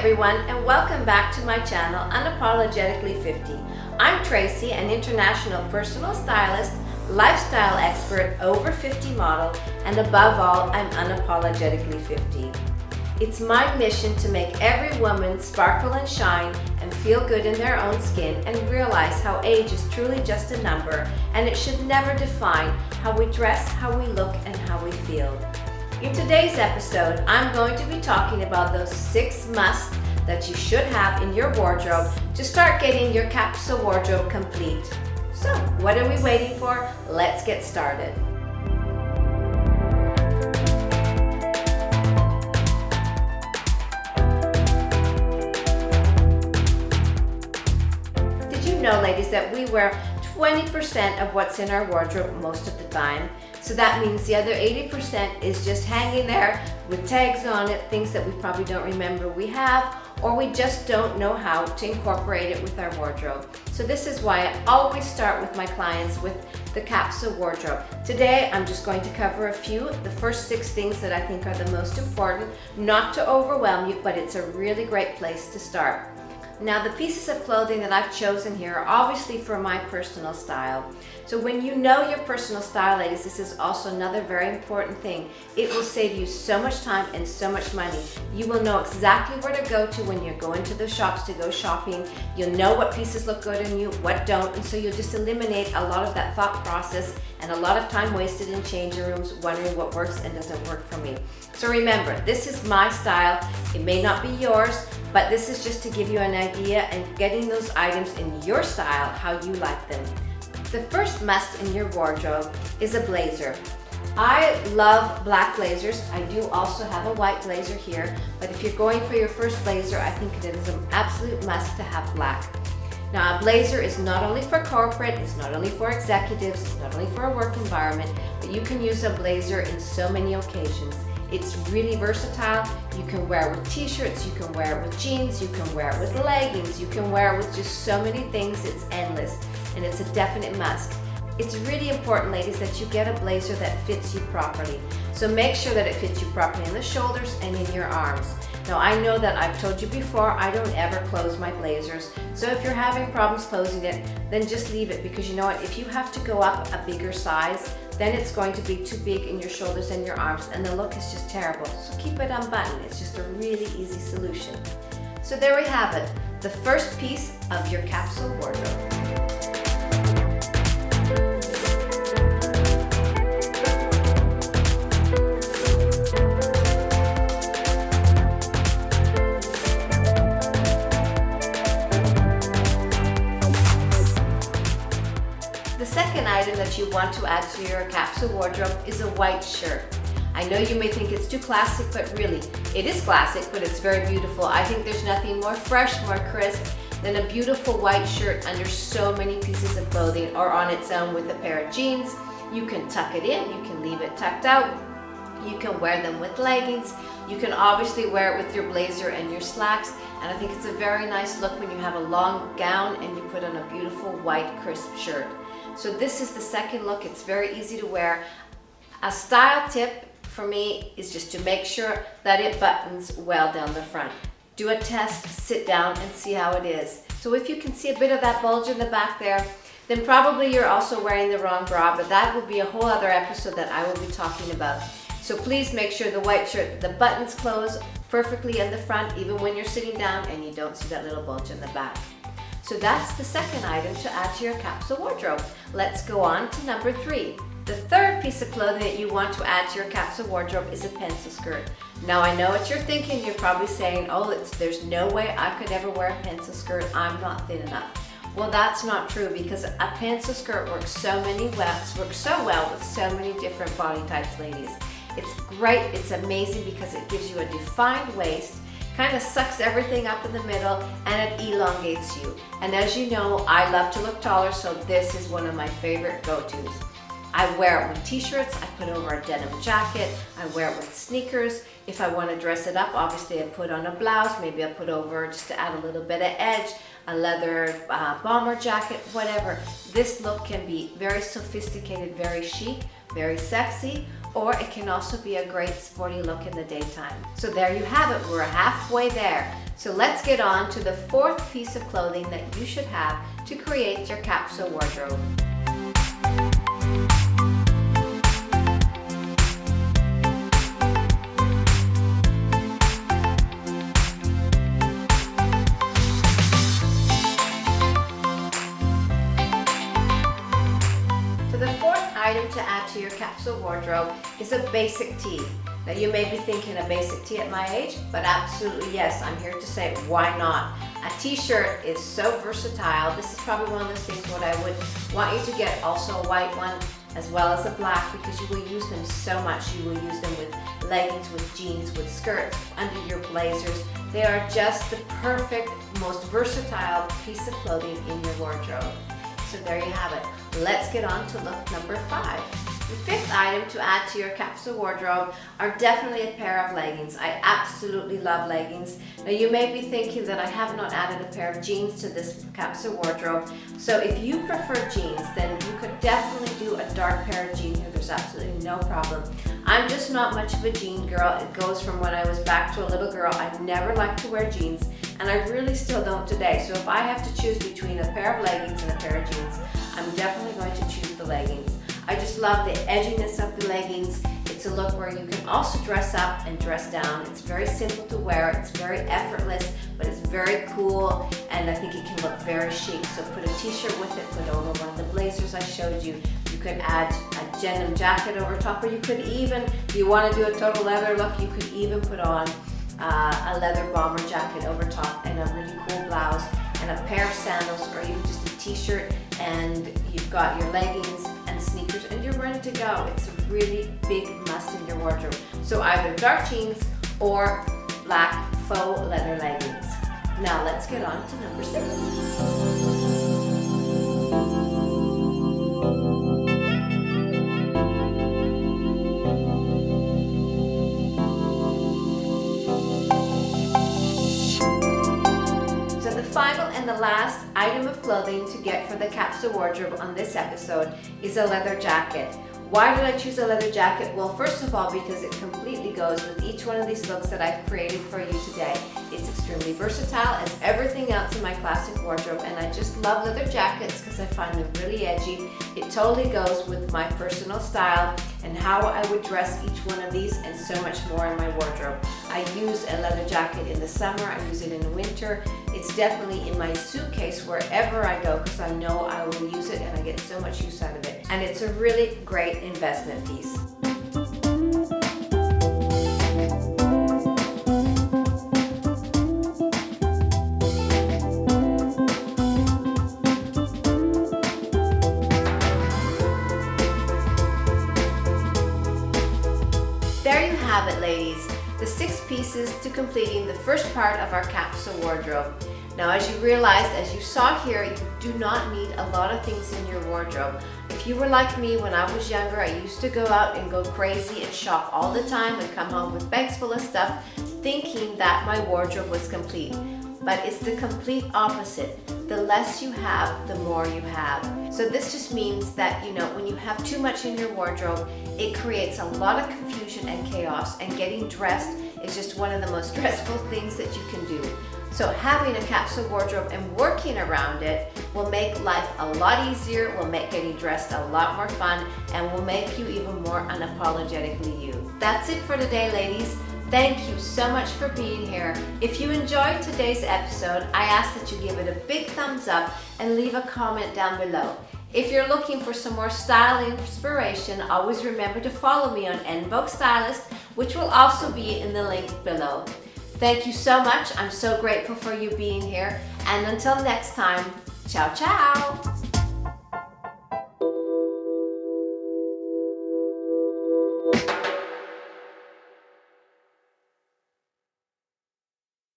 everyone, and welcome back to my channel, Unapologetically 50. I'm Tracy, an international personal stylist, lifestyle expert, over 50 model, and above all, I'm unapologetically 50. It's my mission to make every woman sparkle and shine and feel good in their own skin and realize how age is truly just a number and it should never define how we dress, how we look, and how we feel. In today's episode, I'm going to be talking about those 6 musts that you should have in your wardrobe to start getting your capsule wardrobe complete. So, what are we waiting for? Let's get started. Did you know, ladies, that we wear 20% of what's in our wardrobe most of the time? So that means the other 80% is just hanging there with tags on it, things that we probably don't remember we have, or we just don't know how to incorporate it with our wardrobe. So this is why I always start with my clients with the capsule wardrobe. Today, I'm just going to cover a few, the first 6 things that I think are the most important, not to overwhelm you, but it's a really great place to start. Now, the pieces of clothing that I've chosen here are obviously for my personal style. So when you know your personal style, ladies, this is also another very important thing. It will save you so much time and so much money. You will know exactly where to go to when you're going to the shops to go shopping. You'll know what pieces look good on you, what don't, and so you'll just eliminate a lot of that thought process and a lot of time wasted in changing rooms wondering what works and doesn't work for me. So remember, this is my style. It may not be yours, but this is just to give you an idea and getting those items in your style, how you like them. The first must in your wardrobe is a blazer. I love black blazers. I do also have a white blazer here, but if you're going for your first blazer, I think it is an absolute must to have black. Now, a blazer is not only for corporate, it's not only for executives, it's not only for a work environment, but you can use a blazer in so many occasions. It's really versatile. You can wear it with t-shirts, you can wear it with jeans, you can wear it with leggings, you can wear it with just so many things. It's endless, and it's a definite must. It's really important, ladies, that you get a blazer that fits you properly. So make sure that it fits you properly in the shoulders and in your arms. Now, I know that I've told you before, I don't ever close my blazers. So if you're having problems closing it, then just leave it, because you know what, if you have to go up a bigger size, then it's going to be too big in your shoulders and your arms, and the look is just terrible. So keep it unbuttoned. It's just a really easy solution. So there we have it, the first piece of your capsule wardrobe. The second item that you want to add to your capsule wardrobe is a white shirt. I know you may think it's too classic, but really, it is classic, but it's very beautiful. I think there's nothing more fresh, more crisp than a beautiful white shirt under so many pieces of clothing, or on its own with a pair of jeans. You can tuck it in, you can leave it tucked out, you can wear them with leggings, you can obviously wear it with your blazer and your slacks, and I think it's a very nice look when you have a long gown and you put on a beautiful white crisp shirt. So this is the second look. It's very easy to wear. A style tip for me is just to make sure that it buttons well down the front. Do a test, sit down and see how it is. So if you can see a bit of that bulge in the back there, then probably you're also wearing the wrong bra, but that will be a whole other episode that I will be talking about. So please make sure the white shirt, the buttons close perfectly in the front, even when you're sitting down and you don't see that little bulge in the back. So that's the second item to add to your capsule wardrobe. Let's go on to number 3. The third piece of clothing that you want to add to your capsule wardrobe is a pencil skirt. Now, I know what you're thinking. You're probably saying, oh, there's no way I could ever wear a pencil skirt. I'm not thin enough. Well, that's not true, because a pencil skirt works so well with so many different body types, ladies. It's great, it's amazing, because it gives you a defined waist, kind of sucks everything up in the middle, and it elongates you. And as you know, I love to look taller, so this is one of my favorite go-tos. I wear it with t-shirts, I put over a denim jacket, I wear it with sneakers. If I want to dress it up, obviously I put on a blouse, maybe I put over, just to add a little bit of edge, a leather bomber jacket, whatever. This look can be very sophisticated, very chic, very sexy, or it can also be a great sporty look in the daytime. So there you have it, we're halfway there. So let's get on to the fourth piece of clothing that you should have to create your capsule wardrobe. So the fourth item to add to your capsule wardrobe is a basic tee. Now you may be thinking a basic tee at my age, but absolutely yes, I'm here to say why not. A t-shirt is so versatile. This is probably one of those things what I would want you to get, also a white one as well as a black, because you will use them so much. You will use them with leggings, with jeans, with skirts, under your blazers. They are just the perfect, most versatile piece of clothing in your wardrobe. So there you have it. Let's get on to look number 5. The fifth item to add to your capsule wardrobe are definitely a pair of leggings. I absolutely love leggings. Now you may be thinking that I have not added a pair of jeans to this capsule wardrobe. So if you prefer jeans, then you could definitely do a dark pair of jeans here. There's absolutely no problem. I'm just not much of a jean girl. It goes from when I was back to a little girl. I never liked to wear jeans, and I really still don't today. So if I have to choose between a pair of leggings and a pair of jeans, I'm definitely going to choose the leggings. I just love the edginess of the leggings. It's a look where you can also dress up and dress down. It's very simple to wear. It's very effortless, but it's very cool, and I think it can look very chic. So put a t-shirt with it, put over one of the blazers I showed you. You could add a denim jacket over top, or you could even, if you want to do a total leather look, you could even put on a leather bomber jacket over top and a really cool blouse and a pair of sandals, or even just a t-shirt, and you've got your leggings and sneakers and you're ready to go. It's a really big must in your wardrobe. So either dark jeans or black faux leather leggings. Now let's get on to number 6. Final and the last item of clothing to get for the capsule wardrobe on this episode is a leather jacket. Why did I choose a leather jacket? Well, first of all, because it completely goes with each one of these looks that I've created for you today. It's extremely versatile as everything else in my classic wardrobe, and I just love leather jackets because I find them really edgy. It totally goes with my personal style and how I would dress each one of these, and so much more in my wardrobe. I use a leather jacket in the summer, I use it in the winter. It's definitely in my suitcase wherever I go because I know I will use it and I get so much use out of it. And it's a really great investment piece. There you have it, ladies. The 6 pieces to completing the first part of our capsule wardrobe. Now, as you realized, as you saw here, you do not need a lot of things in your wardrobe. If you were like me when I was younger, I used to go out and go crazy and shop all the time and come home with bags full of stuff thinking that my wardrobe was complete. But it's the complete opposite. The less you have, the more you have. So this just means that, when you have too much in your wardrobe, it creates a lot of confusion and chaos, and getting dressed is just one of the most stressful things that you can do. So having a capsule wardrobe and working around it will make life a lot easier, will make getting dressed a lot more fun, and will make you even more unapologetically you. That's it for today, ladies. Thank you so much for being here. If you enjoyed today's episode, I ask that you give it a big thumbs up and leave a comment down below. If you're looking for some more style inspiration, always remember to follow me on Vogue Stylist, which will also be in the link below. Thank you so much. I'm so grateful for you being here. And until next time, ciao, ciao.